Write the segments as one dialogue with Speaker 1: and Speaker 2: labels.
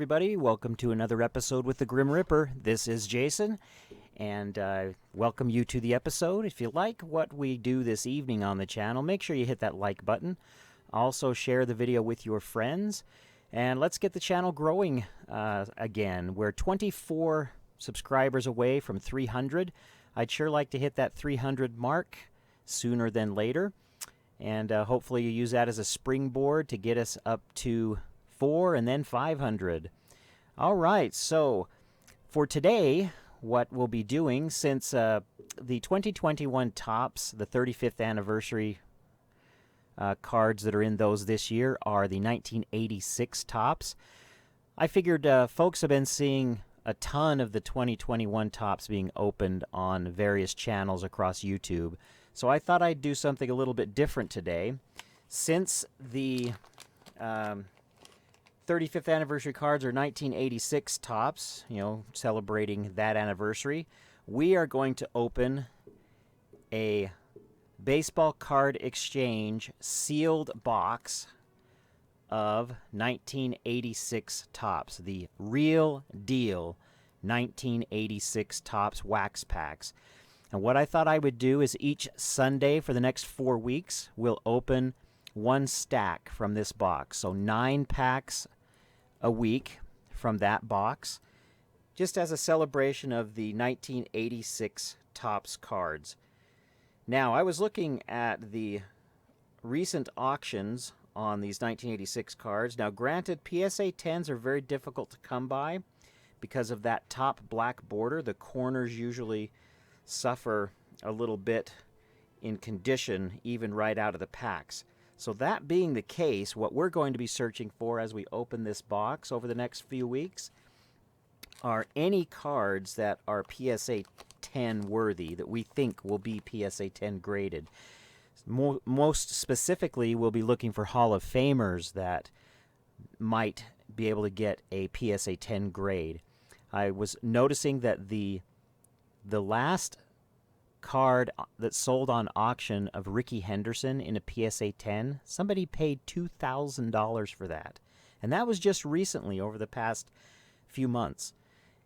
Speaker 1: everybody. Welcome to another episode with the Grim Ripper. This is Jason, and welcome you to the episode. If you like what we do this evening on the channel, make sure you hit that like button. Also, share the video with your friends, and let's get the channel growing again. We're 24 subscribers away from 300. I'd sure like to hit that 300 mark sooner than later, and hopefully you use that as a springboard to get us up to 4 and then 500. All right, so for today, what we'll be doing, since the 2021 Topps, the 35th anniversary cards that are in those this year are the 1986 Topps. I figured folks have been seeing a ton of the 2021 Topps being opened on various channels across YouTube, so I thought I'd do something a little bit different today. Since the 35th anniversary cards are 1986 Topps, you know, celebrating that anniversary, we are going to open a baseball card exchange sealed box of 1986 Topps, the real deal 1986 Topps wax packs. And what I thought I would do is each Sunday for the next 4 weeks, we'll open one stack from this box. So 9 packs a week from that box, just as a celebration of the 1986 Topps cards. Now, I was looking at the recent auctions on these 1986 cards. Now, granted, PSA 10s are very difficult to come by because of that top black border. The corners usually suffer a little bit in condition even right out of the packs. So that being the case, what we're going to be searching for as we open this box over the next few weeks are any cards that are PSA 10 worthy, that we think will be PSA 10 graded. Most specifically, we'll be looking for Hall of Famers that might be able to get a PSA 10 grade. I was noticing that the last card that sold on auction of Rickey Henderson in a PSA 10, somebody paid $2,000 for that. And that was just recently, over the past few months.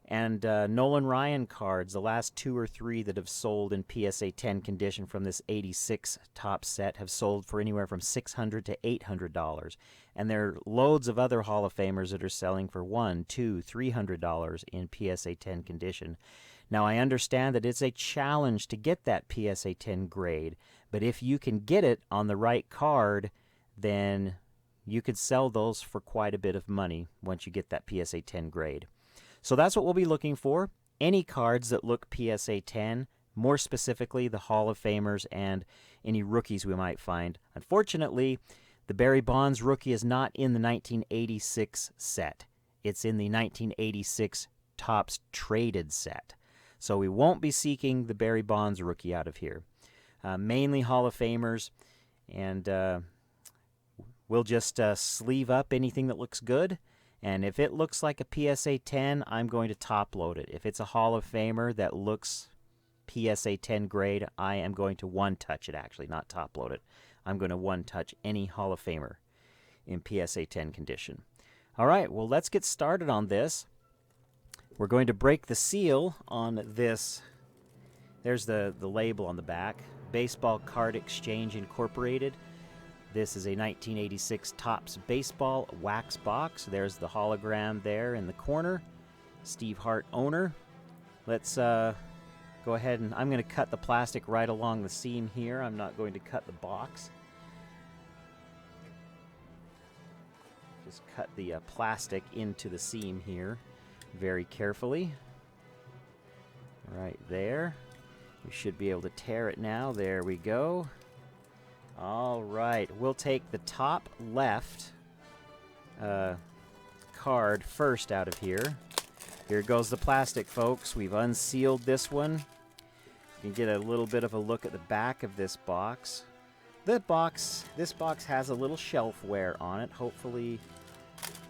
Speaker 1: And Nolan Ryan cards, the last 2 or 3 that have sold in PSA 10 condition from this 86 Topps set have sold for anywhere from $600 to $800. And there are loads of other Hall of Famers that are selling for $100, $200, $300 in PSA 10 condition. Now, I understand that it's a challenge to get that PSA 10 grade, but if you can get it on the right card, then you could sell those for quite a bit of money once you get that PSA 10 grade. So that's what we'll be looking for. Any cards that look PSA 10, more specifically the Hall of Famers and any rookies we might find. Unfortunately, the Barry Bonds rookie is not in the 1986 set. It's in the 1986 Topps traded set. So we won't be seeking the Barry Bonds rookie out of here. Mainly Hall of Famers, and we'll just sleeve up anything that looks good. And if it looks like a PSA 10, I'm going to top load it. If it's a Hall of Famer that looks PSA 10 grade, I am going to one-touch it, actually, not top load it. I'm going to one-touch any Hall of Famer in PSA 10 condition. All right, well, let's get started on this. We're going to break the seal on this. There's the label on the back. Baseball Card Exchange Incorporated. This is a 1986 Topps Baseball wax box. There's the hologram there in the corner. Steve Hart, owner. Let's go ahead and I'm going to cut the plastic right along the seam here. I'm not going to cut the box. Just cut the plastic into the seam here very carefully. Right there. We should be able to tear it now. There we go. All right, we'll take the top left card first out of here. Here goes the plastic, folks. We've unsealed this one. You can get a little bit of a look at the back of this box. This box has a little shelf wear on it. Hopefully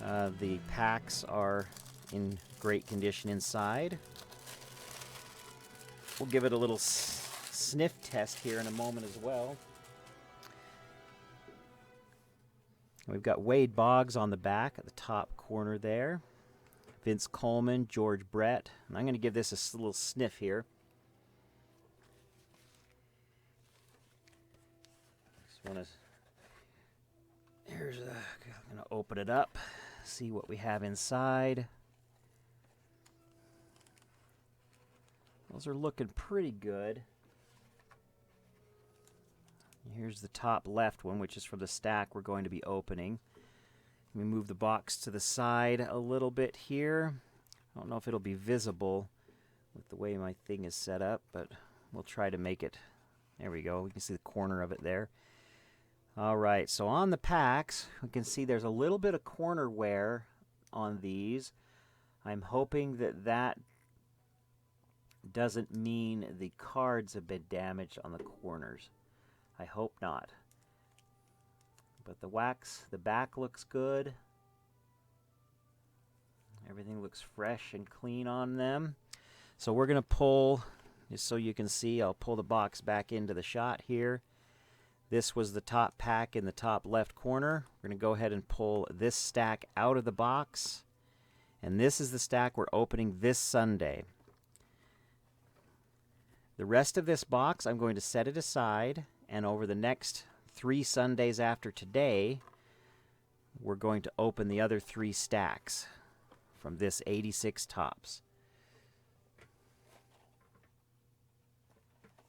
Speaker 1: the packs are in great condition inside. We'll give it a little sniff test here in a moment as well. We've got Wade Boggs on the back at the top corner there. Vince Coleman, George Brett. And I'm going to give this a little sniff here. I'm going to open it up, see what we have inside. Those are looking pretty good. Here's the top left one, which is from the stack we're going to be opening. Let me move the box to the side a little bit here. I don't know if it'll be visible with the way my thing is set up, but we'll try to make it. There we go. We can see the corner of it there. All right, so on the packs, we can see there's a little bit of corner wear on these. I'm hoping that that doesn't mean the cards have been damaged on the corners. I hope not. But the wax, the back looks good. Everything looks fresh and clean on them. So we're going to pull, just so you can see, I'll pull the box back into the shot here. This was the top pack in the top left corner. We're going to go ahead and pull this stack out of the box. And this is the stack we're opening this Sunday. The rest of this box, I'm going to set it aside, and over the next 3 Sundays after today, we're going to open the other 3 stacks from this 86 Topps.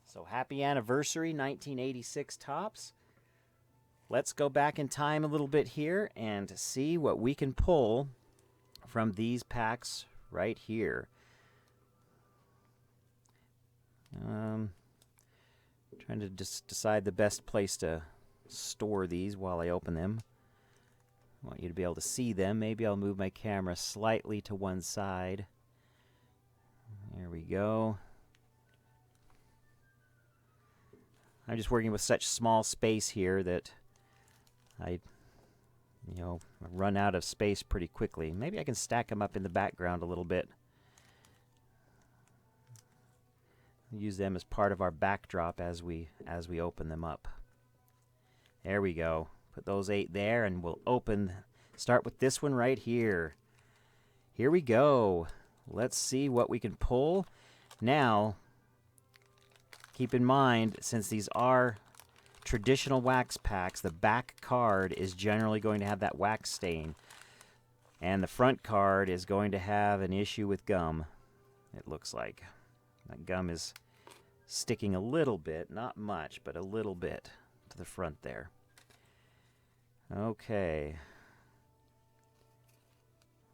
Speaker 1: So happy anniversary, 1986 Topps. Let's go back in time a little bit here and see what we can pull from these packs right here. Trying to just decide the best place to store these while I open them. I want you to be able to see them. Maybe I'll move my camera slightly to one side. There we go. I'm just working with such small space here that I run out of space pretty quickly. Maybe I can stack them up in the background a little bit. Use them as part of our backdrop as we open them up. There we go. Put those 8 there, and we'll start with this one right here. Here we go. Let's see what we can pull. Now, keep in mind, since these are traditional wax packs, the back card is generally going to have that wax stain. And the front card is going to have an issue with gum, it looks like. That gum is sticking a little bit, not much, but a little bit to the front there. Okay.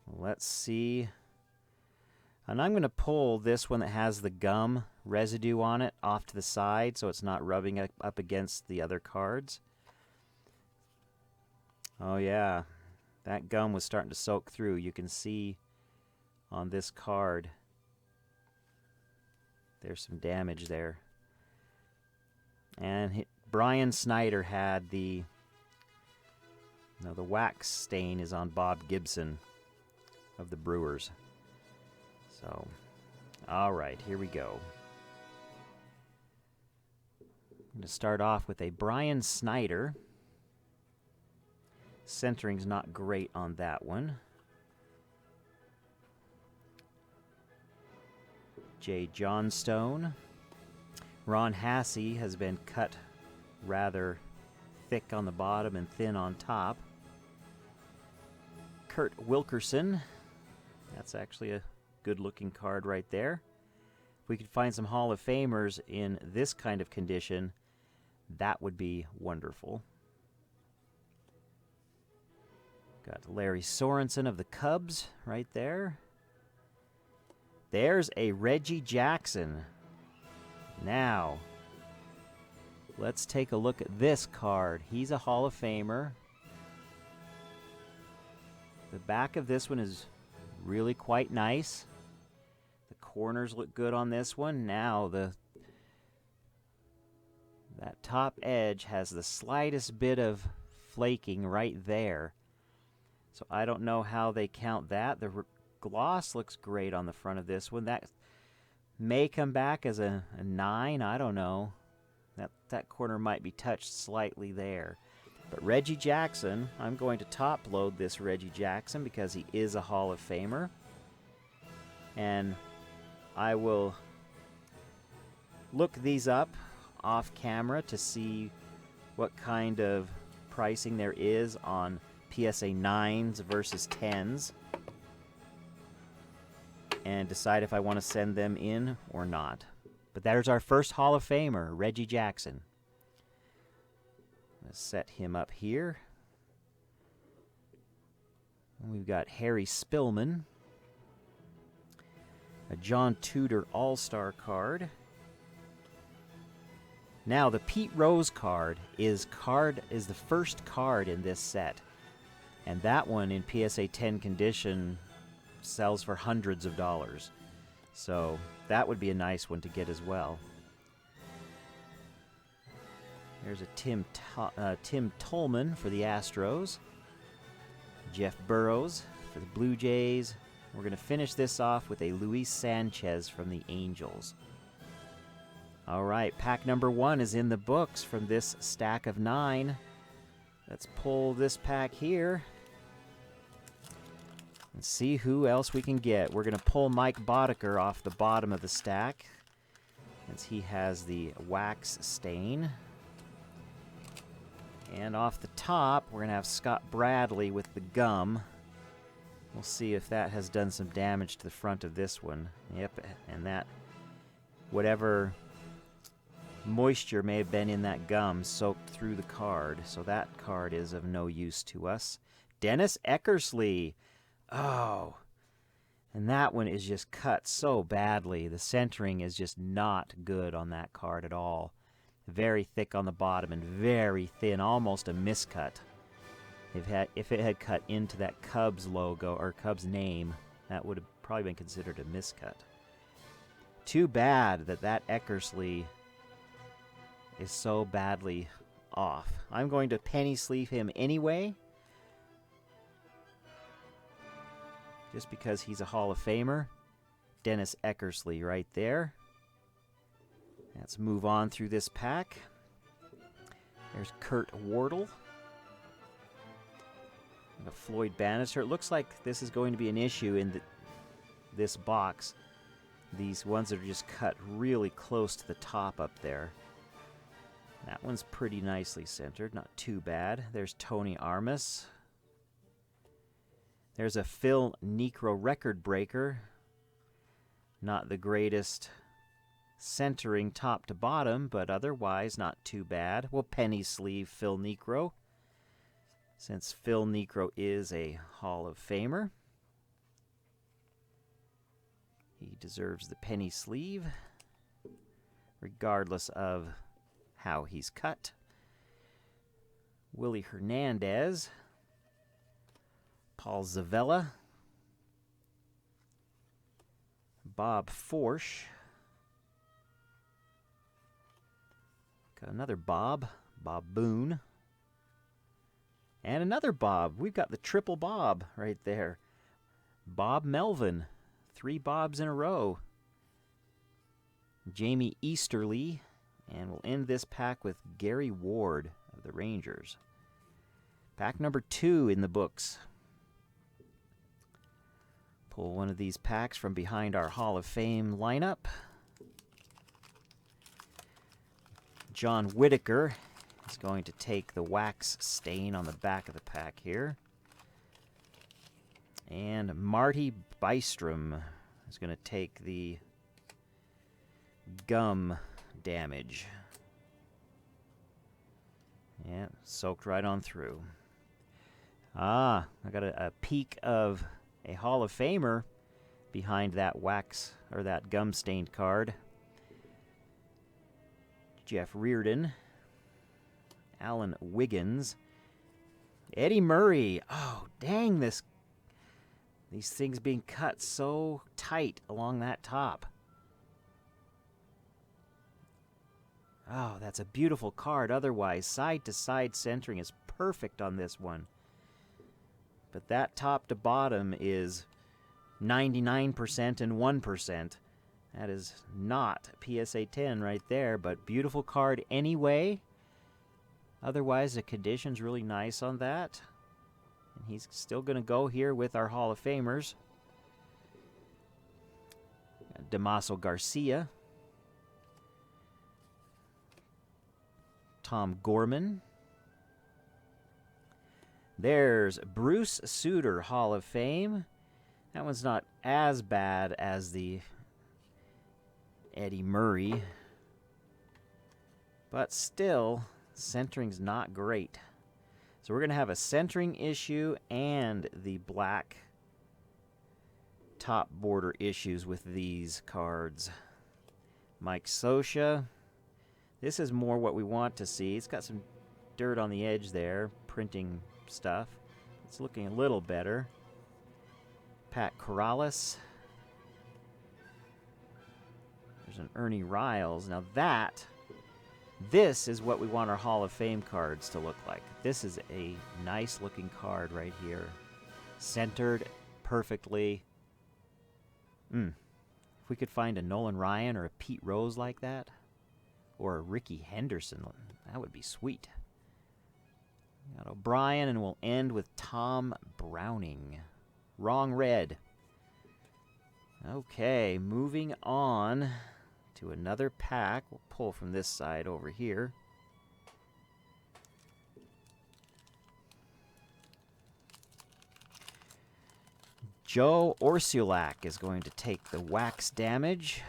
Speaker 1: Let's see. And I'm going to pull this one that has the gum residue on it off to the side so it's not rubbing up against the other cards. Oh yeah, that gum was starting to soak through. You can see on this card there's some damage there. And Brian Snyder had the wax stain is on Bob Gibson of the Brewers. So, all right, here we go. I'm going to start off with a Brian Snyder. Centering's not great on that one. Jay Johnstone. Ron Hassey has been cut rather thick on the bottom and thin on top. Kurt Wilkerson. That's actually a good-looking card right there. If we could find some Hall of Famers in this kind of condition, that would be wonderful. Got Larry Sorensen of the Cubs right there. There's a Reggie Jackson. Now, let's take a look at this card. He's a Hall of Famer. The back of this one is really quite nice. The corners look good on this one. Now, that top edge has the slightest bit of flaking right there. So I don't know how they count that. The gloss looks great on the front of this one. That may come back as a 9. I don't know. That corner might be touched slightly there. But Reggie Jackson, I'm going to top load this Reggie Jackson because he is a Hall of Famer. And I will look these up off camera to see what kind of pricing there is on PSA 9s versus 10s and decide if I want to send them in or not. But there's our first Hall of Famer, Reggie Jackson. Let's set him up here. And we've got Harry Spillman, a John Tudor All-Star card. Now the Pete Rose card is the first card in this set, and that one in PSA 10 condition sells for hundreds of dollars. So that would be a nice one to get as well. There's a Tim Tolman for the Astros, Jeff Burrows for the Blue Jays. We're going to finish this off with a Luis Sanchez from the Angels. All right, pack number 1 is in the books from this stack of 9. Let's pull this pack here and see who else we can get. We're going to pull Mike Boddicker off the bottom of the stack, as he has the wax stain. And off the top, we're going to have Scott Bradley with the gum. We'll see if that has done some damage to the front of this one. Yep, and that, whatever moisture may have been in that gum soaked through the card, so that card is of no use to us. Dennis Eckersley. Oh, and that one is just cut so badly. The centering is just not good on that card at all. Very thick on the bottom and very thin, almost a miscut. If it had cut into that Cubs logo or Cubs name, that would have probably been considered a miscut. Too bad that Eckersley is so badly off. I'm going to penny sleeve him anyway, just because he's a Hall of Famer. Dennis Eckersley right there. Let's move on through this pack. There's Kurt Wardle. And a Floyd Bannister. It looks like this is going to be an issue in this box. These ones that are just cut really close to the top up there. That one's pretty nicely centered, not too bad. There's Tony Armas. There's a Phil Niekro record breaker. Not the greatest centering top to bottom, but otherwise not too bad. We'll penny sleeve Phil Niekro, since Phil Niekro is a Hall of Famer. He deserves the penny sleeve, regardless of how he's cut. Willie Hernandez, Paul Zavella, Bob Forsch, got another Bob Boone, and another Bob. We've got the triple Bob right there. Bob Melvin, 3 Bobs in a row. Jamie Easterly, and we'll end this pack with Gary Ward of the Rangers. Pack number 2 in the books. Pull one of these packs from behind our Hall of Fame lineup. John Whitaker is going to take the wax stain on the back of the pack here. And Marty Bystrom is going to take the gum damage. Yeah, soaked right on through. I got a peek of a Hall of Famer behind that wax or that gum stained card. Jeff Reardon, Alan Wiggins, Eddie Murray. Oh, dang, these things being cut so tight along that top. Oh, that's a beautiful card. Otherwise, side-to-side centering is perfect on this one. But that top to bottom is 99% and 1%. That is not PSA 10 right there, but beautiful card anyway. Otherwise, the condition's really nice on that. And he's still going to go here with our Hall of Famers. Damaso Garcia, Tom Gorman. There's Bruce Sutter, Hall of Fame. That one's not as bad as the Eddie Murray, but still, centering's not great. So we're going to have a centering issue and the black top border issues with these cards. Mike Scioscia. This is more what we want to see. It's got some dirt on the edge there, printing stuff. It's looking a little better. Pat Corrales. There's an Ernie Riles. Now this is what we want our Hall of Fame cards to look like. This is a nice looking card right here. Centered perfectly. If we could find a Nolan Ryan or a Pete Rose like that, or a Ricky Henderson, that would be sweet. Got O'Brien, and we'll end with Tom Browning. Wrong red. Okay, moving on to another pack. We'll pull from this side over here. Joe Orsulak is going to take the wax damage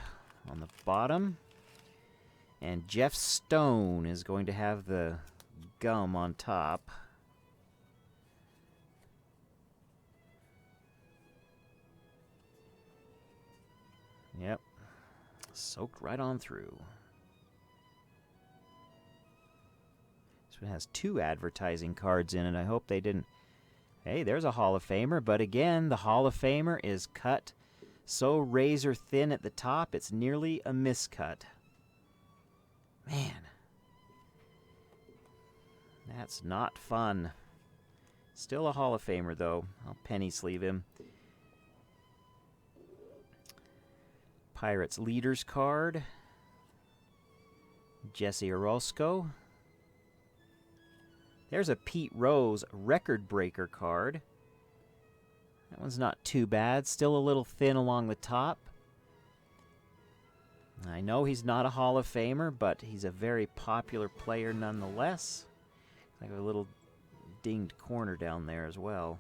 Speaker 1: on the bottom. And Jeff Stone is going to have the gum on top. Yep. Soaked right on through. This one has 2 advertising cards in it. I hope they didn't... Hey, there's a Hall of Famer, but again, the Hall of Famer is cut so razor thin at the top, it's nearly a miscut. Man. That's not fun. Still a Hall of Famer, though. I'll penny sleeve him. Pirates Leaders card. Jesse Orosco. There's a Pete Rose Record Breaker card. That one's not too bad. Still a little thin along the top. I know he's not a Hall of Famer, but he's a very popular player nonetheless. Like a little dinged corner down there as well.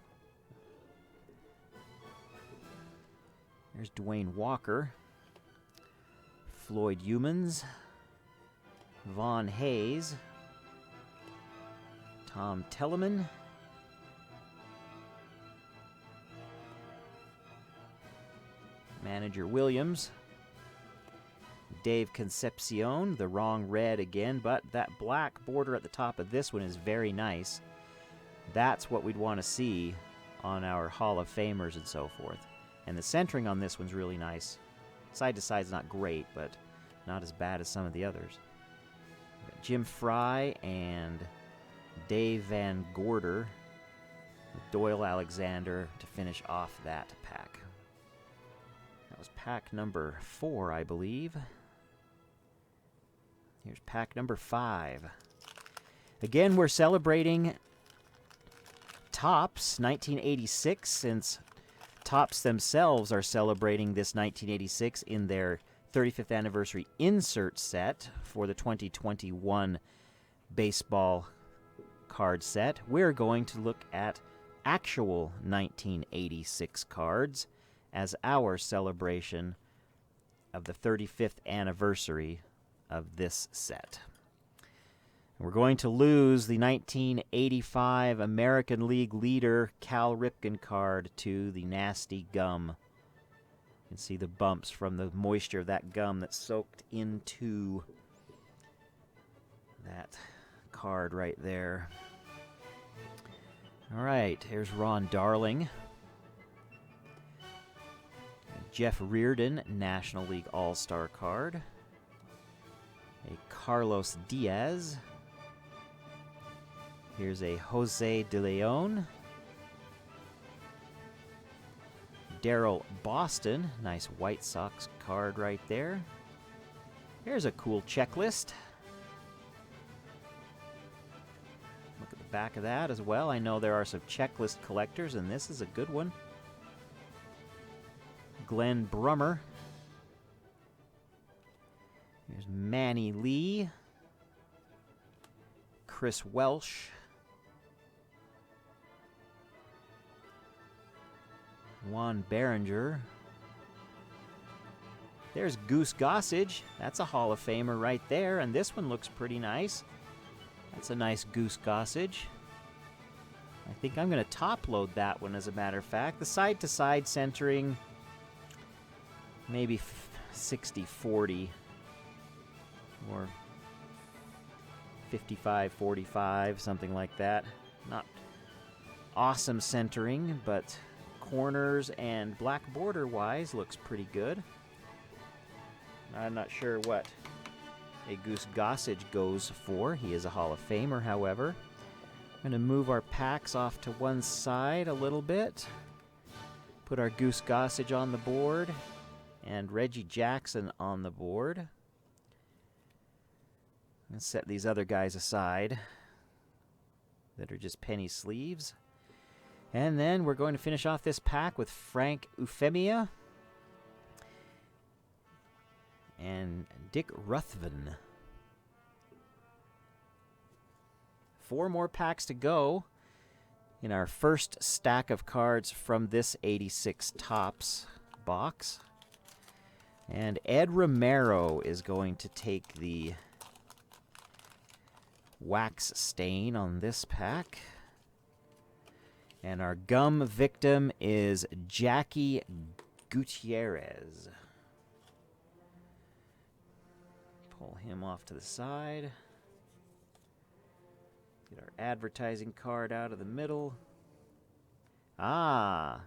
Speaker 1: There's Dwayne Walker. Floyd Humans. Vaughn Hayes. Tom Telemann. Manager Williams. Dave Concepcion, the wrong red again, but that black border at the top of this one is very nice. That's what we'd want to see on our Hall of Famers and so forth. And the centering on this one's really nice. Side to side is not great, but not as bad as some of the others. Jim Fry and Dave Van Gorder with Doyle Alexander to finish off that pack. That was pack number 4, I believe. Here's pack number 5. Again, we're celebrating Topps 1986, since Topps themselves are celebrating this 1986 in their 35th anniversary insert set for the 2021 baseball card set. We're going to look at actual 1986 cards as our celebration of the 35th anniversary of this set. We're going to lose the 1985 American League leader Cal Ripken card to the nasty gum. You can see the bumps from the moisture of that gum that soaked into that card right there. All right, here's Ron Darling. Jeff Reardon, National League All-Star card. A Carlos Diaz. Here's a Jose De Leon. Darryl Boston, nice White Sox card right there. Here's a cool checklist. Look at the back of that as well. I know there are some checklist collectors, and this is a good one. Glenn Brummer. There's Manny Lee. Chris Welsh. Juan Berenger. There's Goose Gossage. That's a Hall of Famer right there, and this one looks pretty nice. That's a nice Goose Gossage. I think I'm going to top load that one, as a matter of fact. The side-to-side centering, maybe 60-40 or 55-45, something like that. Not awesome centering, but corners and black border wise looks pretty good. I'm not sure what a Goose Gossage goes for. He is a Hall of Famer, however. I'm going to move our packs off to one side a little bit. Put our Goose Gossage on the board and Reggie Jackson on the board. And set these other guys aside that are just penny sleeves. And then we're going to finish off this pack with Frank Euphemia and Dick Ruthven. 4 more packs to go in our first stack of cards from this 86 Topps box. And Ed Romero is going to take the wax stain on this pack. And our gum victim is Jackie Gutierrez. Pull him off to the side. Get our advertising card out of the middle. Ah,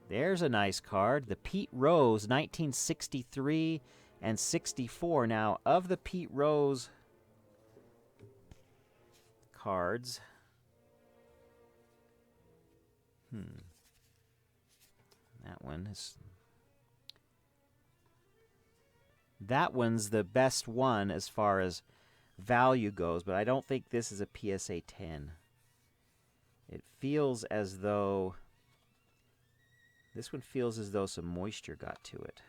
Speaker 1: there's a nice card. The Pete Rose, 1963 and 64. Now, of the Pete Rose cards, that one's the best one as far as value goes, but I don't think this is a PSA 10. It feels as though this one feels as though some moisture got to it.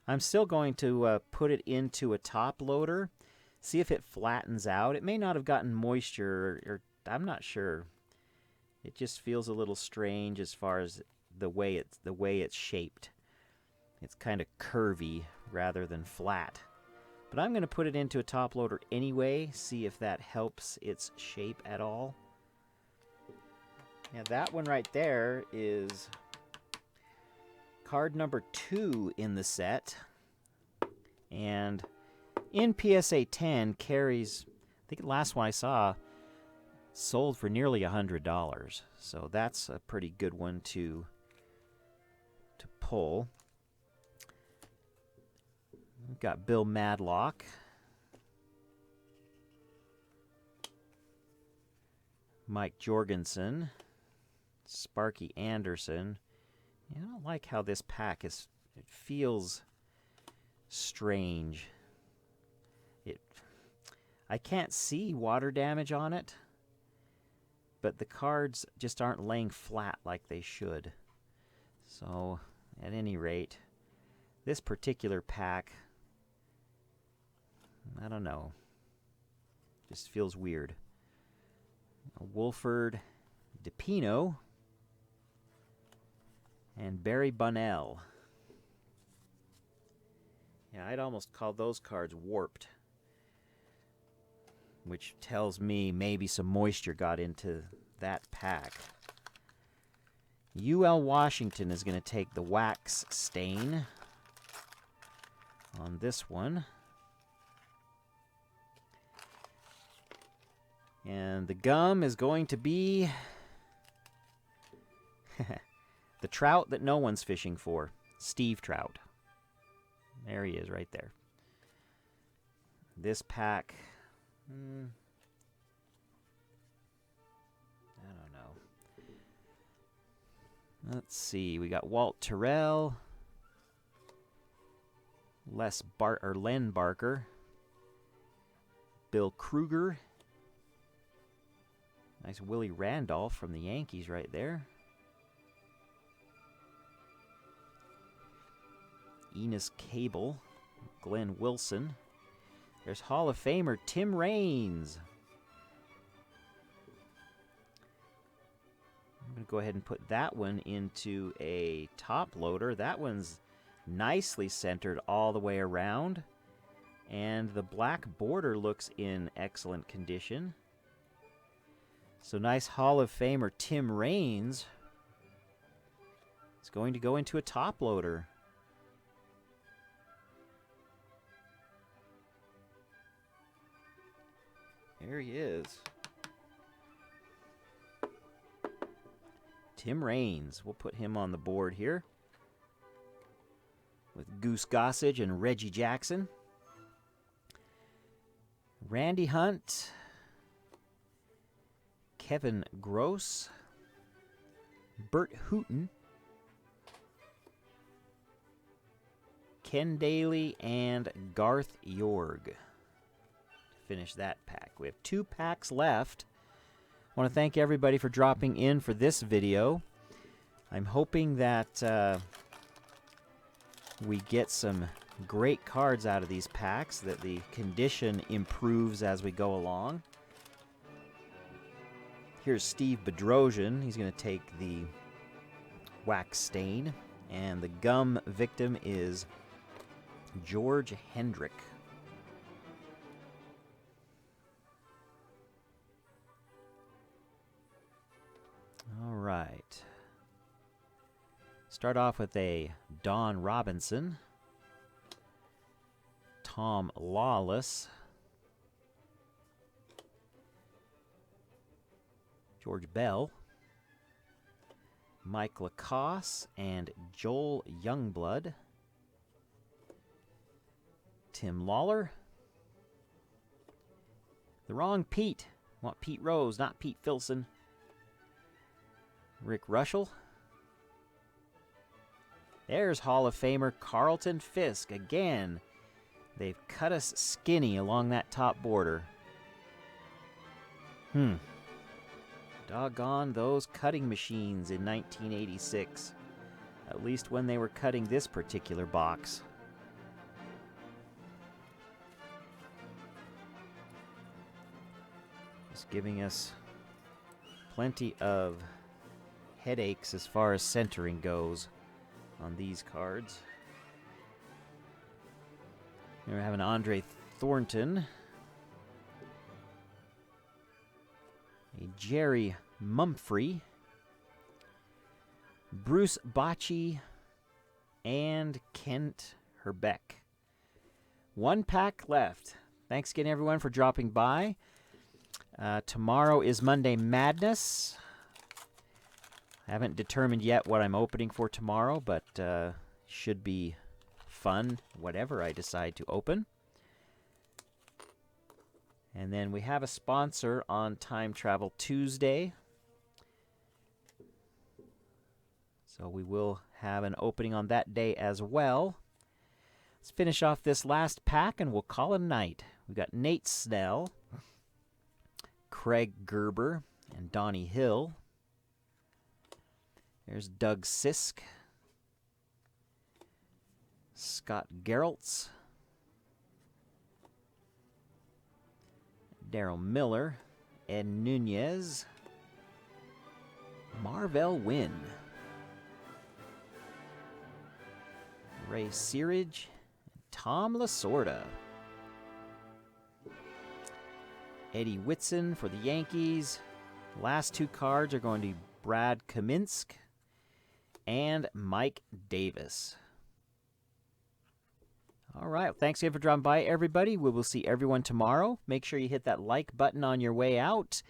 Speaker 1: I'm still going to put it into a top loader, see if it flattens out. It may not have gotten moisture, or I'm not sure. It just feels a little strange as far as the way it's shaped. It's kind of curvy rather than flat. But I'm going to put it into a top loader anyway, see if that helps its shape at all. Yeah, that one right there is card number 2 in the set. And in PSA 10 carries, I think the last one I saw sold for nearly $100. So that's a pretty good one to pull. We've got Bill Madlock. Mike Jorgensen. Sparky Anderson. I don't like how this pack is. It feels strange. I can't see water damage on it, but the cards just aren't laying flat like they should. So, at any rate, this particular pack, I don't know, just feels weird. Wolford DePino and Barry Bunnell. Yeah, I'd almost call those cards warped, which tells me maybe some moisture got into that pack. UL Washington is going to take the wax stain on this one. And the gum is going to be the trout that no one's fishing for, Steve Trout. There he is right there. This pack, I don't know. Let's see. We got Walt Terrell, Len Barker, Bill Kruger. Nice Willie Randolph from the Yankees right there. Enos Cable. Glenn Wilson. There's Hall of Famer Tim Raines. I'm going to go ahead and put that one into a top loader. That one's nicely centered all the way around. And the black border looks in excellent condition. So nice Hall of Famer Tim Raines is going to go into a top loader. There he is. Tim Raines. We'll put him on the board here with Goose Gossage and Reggie Jackson. Randy Hunt. Kevin Gross. Bert Hooton. Ken Daly and Garth Jorg. Finish that pack. We have 2 packs left. I want to thank everybody for dropping in for this video. I'm hoping that we get some great cards out of these packs, that the condition improves as we go along. Here's Steve Bedrosian. He's going to take the wax stain. And the gum victim is George Hendrick. All right. Start off with a Don Robinson, Tom Lawless, George Bell, Mike Lacoste, and Joel Youngblood, Tim Lawler, the wrong Pete. I want Pete Rose, not Pete Filson. Rick Russell. There's Hall of Famer Carlton Fisk. Again, they've cut us skinny along that top border. Doggone those cutting machines in 1986. At least when they were cutting this particular box. Just giving us plenty of headaches as far as centering goes on these cards. Here we have an Andre Thornton, a Jerry Mumphrey, Bruce Bocce, and Kent Herbeck. 1 pack left. Thanks again, everyone, for dropping by. Tomorrow is Monday Madness. I haven't determined yet what I'm opening for tomorrow, but should be fun, whatever I decide to open. And then we have a sponsor on Time Travel Tuesday. So we will have an opening on that day as well. Let's finish off this last pack and we'll call it a night. We've got Nate Snell, Craig Gerber, and Donnie Hill. There's Doug Sisk, Scott Geraltz, Daryl Miller, Ed Nunez, Marvell Wynn, Ray Searage, Tom Lasorda, Eddie Whitson for the Yankees. The last 2 cards are going to be Brad Kaminsk and Mike Davis. All right. Thanks again for dropping by, everybody. We will see everyone tomorrow. Make sure you hit that like button on your way out.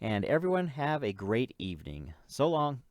Speaker 1: And everyone have a great evening. So long.